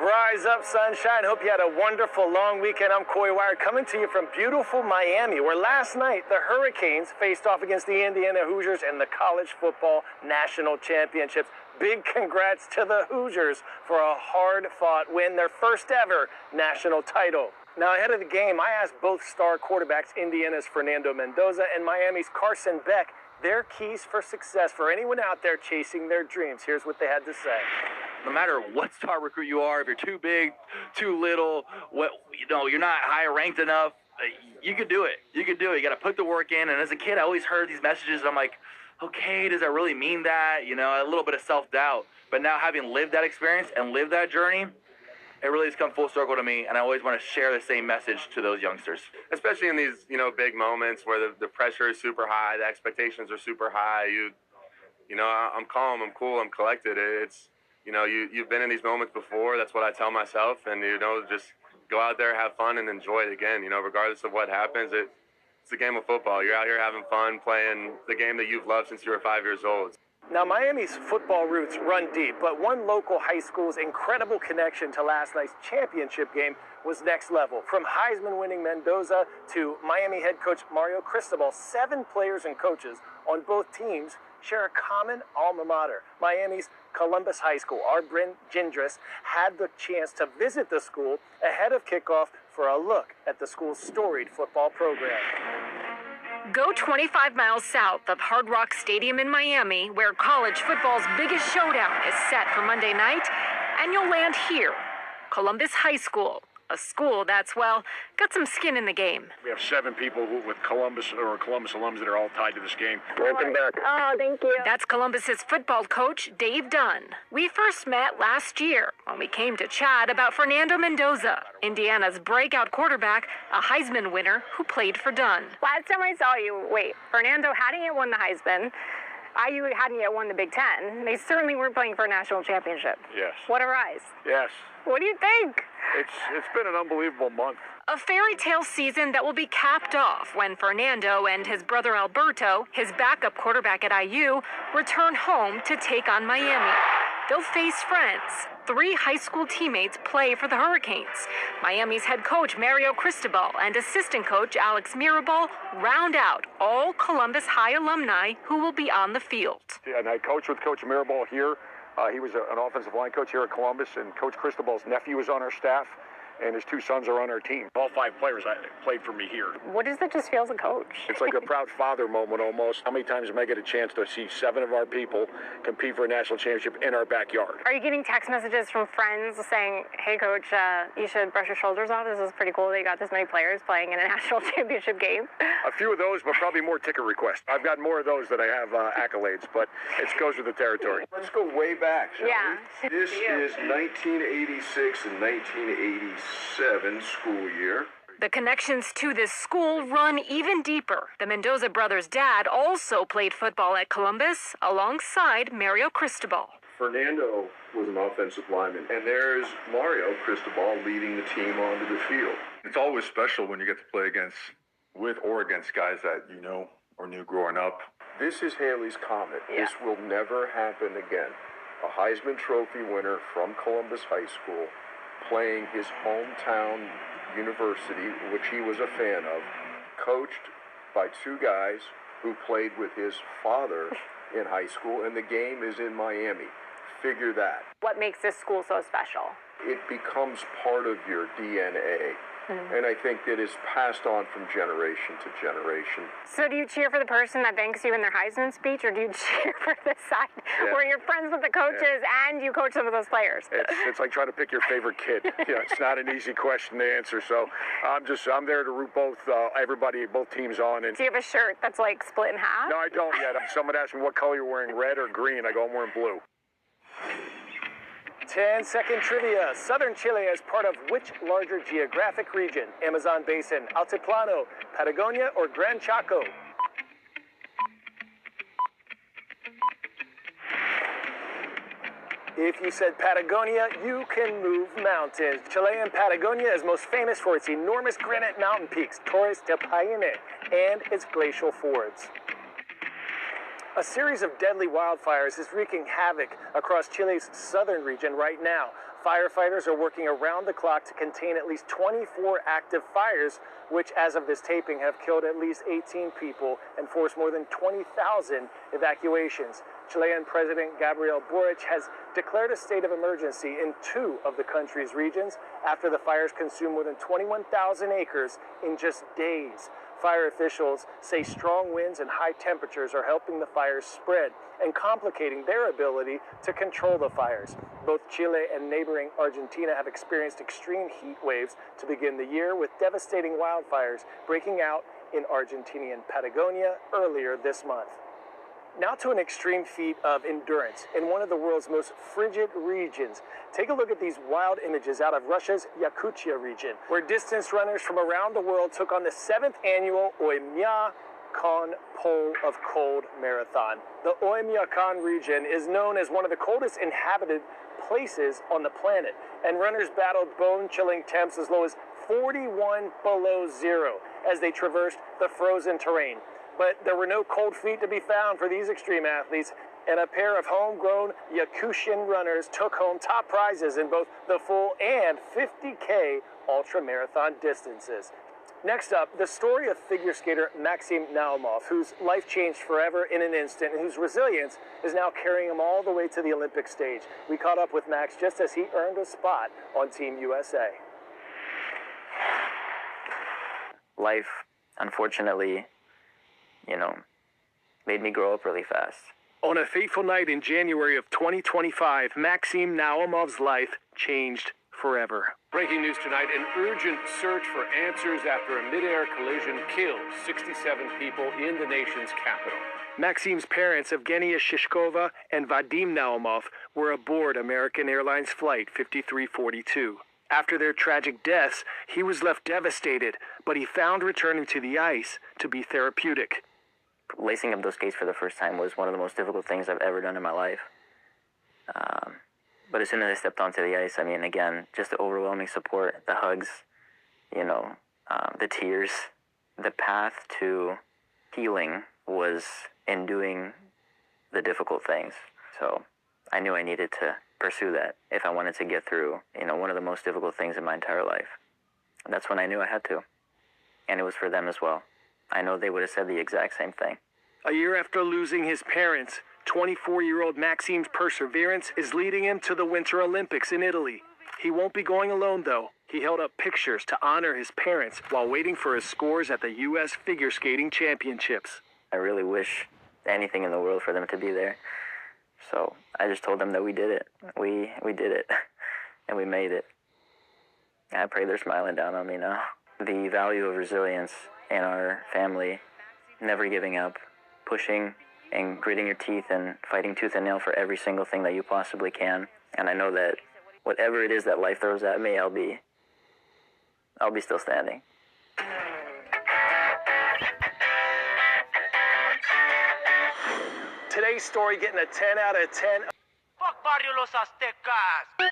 Rise up, sunshine. Hope you had a wonderful long weekend. I'm Coy Wire coming to you from beautiful Miami, where last night the Hurricanes faced off against the Indiana Hoosiers in the College Football National Championships. Big congrats to the Hoosiers for a hard-fought win, their first ever national title. Now, ahead of the game, I asked both star quarterbacks, Indiana's Fernando Mendoza and Miami's Carson Beck, their keys for success for anyone out there chasing their dreams. Here's what they had to say. No matter what star recruit you are, if you're too big, too little, you're not high ranked enough, you could do it. You could do it. You got to put the work in. And as a kid, I always heard these messages. And I'm like, okay, does that really mean that? A little bit of self-doubt. But now having lived that experience and lived that journey, it really has come full circle to me, and I always want to share the same message to those youngsters. Especially in these, big moments where the pressure is super high, the expectations are super high. I'm calm, I'm cool, I'm collected. It's, you've been in these moments before. That's what I tell myself, and just go out there, have fun, and enjoy it again. Regardless of what happens, it's a game of football. You're out here having fun, playing the game that you've loved since you were 5 years old. Now, Miami's football roots run deep, but one local high school's incredible connection to last night's championship game was next level. From Heisman-winning Mendoza to Miami head coach Mario Cristobal, 7 players and coaches on both teams share a common alma mater. Miami's Columbus High School. Our Bryn Gindris had the chance to visit the school ahead of kickoff for a look at the school's storied football program. Go 25 miles south of Hard Rock Stadium in Miami, where college football's biggest showdown is set for Monday night, and you'll land here, Columbus High School, a school that's, got some skin in the game. We have 7 people with Columbus alums that are all tied to this game. Welcome back. Oh, thank you. That's Columbus's football coach, Dave Dunn. We first met last year when we came to chat about Fernando Mendoza, Indiana's breakout quarterback, a Heisman winner who played for Dunn. Last time I saw you, Fernando hadn't yet won the Heisman. IU hadn't yet won the Big Ten. They certainly weren't playing for a national championship. Yes. What a rise. Yes. What do you think? It's been an unbelievable month. A fairy tale season that will be capped off when Fernando and his brother Alberto, his backup quarterback at IU, return home to take on Miami. They'll face friends. 3 high school teammates play for the Hurricanes. Miami's head coach Mario Cristobal and assistant coach Alex Mirabal round out all Columbus High alumni who will be on the field. And I coached with Coach Mirabal here. He was an offensive line coach here at Columbus, and Coach Cristobal's nephew is on our staff, and his 2 sons are on our team. All 5 players played for me here. What does it just feel as a coach? It's like a proud father moment almost. How many times am I get a chance to see 7 of our people compete for a national championship in our backyard? Are you getting text messages from friends saying, hey, coach, you should brush your shoulders off? This is pretty cool that you got this many players playing in a national championship game. A few of those, but probably more ticket requests. I've got more of those than I have accolades, but it goes with the territory. Let's go way back, shall Yeah. we? This is 1986 and 1987 school year. The connections to this school run even deeper. The Mendoza brothers' dad also played football at Columbus alongside Mario Cristobal. Fernando was an offensive lineman, and there's Mario Cristobal leading the team onto the field. It's always special when you get to play with or against guys that you know or knew growing up. This is Haley's Comet. Yeah. This will never happen again. A Heisman Trophy winner from Columbus High School playing his hometown university, which he was a fan of, coached by 2 guys who played with his father in high school, and the game is in Miami. Figure that. What makes this school so special? It becomes part of your DNA. And I think that is passed on from generation to generation. So do you cheer for the person that thanks you in their Heisman speech, or do you cheer for the side where you're friends with the coaches and you coach some of those players? It's like trying to pick your favorite kid. It's not an easy question to answer. So I'm there to root both teams on. And do you have a shirt that's like split in half? No, I don't yet. Someone asked me what color you're wearing, red or green. I go, I'm wearing blue. 10-second trivia. Southern Chile is part of which larger geographic region? Amazon Basin, Altiplano, Patagonia, or Gran Chaco? If you said Patagonia, you can move mountains. Chilean Patagonia is most famous for its enormous granite mountain peaks, Torres del Paine, and its glacial fords. A series of deadly wildfires is wreaking havoc across Chile's southern region right now. Firefighters are working around the clock to contain at least 24 active fires, which as of this taping have killed at least 18 people and forced more than 20,000 evacuations. Chilean President Gabriel Boric has declared a state of emergency in 2 of the country's regions after the fires consumed more than 21,000 acres in just days. Fire officials say strong winds and high temperatures are helping the fires spread and complicating their ability to control the fires. Both Chile and neighboring Argentina have experienced extreme heat waves to begin the year, with devastating wildfires breaking out in Argentinian Patagonia earlier this month. Now to an extreme feat of endurance in one of the world's most frigid regions. Take a look at these wild images out of Russia's Yakutia region, where distance runners from around the world took on the 7th annual Oymyakon Pole of Cold Marathon. The Oymyakon region is known as one of the coldest inhabited places on the planet, and runners battled bone-chilling temps as low as 41 below zero as they traversed the frozen terrain. But there were no cold feet to be found for these extreme athletes, and a pair of homegrown Yakutian runners took home top prizes in both the full and 50K ultra-marathon distances. Next up, the story of figure skater Maxim Naumov, whose life changed forever in an instant and whose resilience is now carrying him all the way to the Olympic stage. We caught up with Max just as he earned a spot on Team USA. Life, unfortunately, made me grow up really fast. On a fateful night in January of 2025, Maxim Naumov's life changed forever. Breaking news tonight, an urgent search for answers after a mid-air collision killed 67 people in the nation's capital. Maxim's parents, Evgenia Shishkova and Vadim Naumov, were aboard American Airlines Flight 5342. After their tragic deaths, he was left devastated, but he found returning to the ice to be therapeutic. Lacing up those skates for the first time was one of the most difficult things I've ever done in my life. But as soon as I stepped onto the ice, again, just the overwhelming support, the hugs, the tears. The path to healing was in doing the difficult things. So I knew I needed to pursue that if I wanted to get through, one of the most difficult things in my entire life. And that's when I knew I had to. And it was for them as well. I know they would have said the exact same thing. A year after losing his parents, 24-year-old Maxim's perseverance is leading him to the Winter Olympics in Italy. He won't be going alone, though. He held up pictures to honor his parents while waiting for his scores at the U.S. Figure Skating Championships. I really wish anything in the world for them to be there. So I just told them that we did it. We did it, and we made it. I pray they're smiling down on me now. The value of resilience in our family, never giving up, pushing and gritting your teeth and fighting tooth and nail for every single thing that you possibly can. And I know that whatever it is that life throws at me, I'll be still standing. Today's story getting a 10 out of 10. Fuck Barrio Los Aztecas!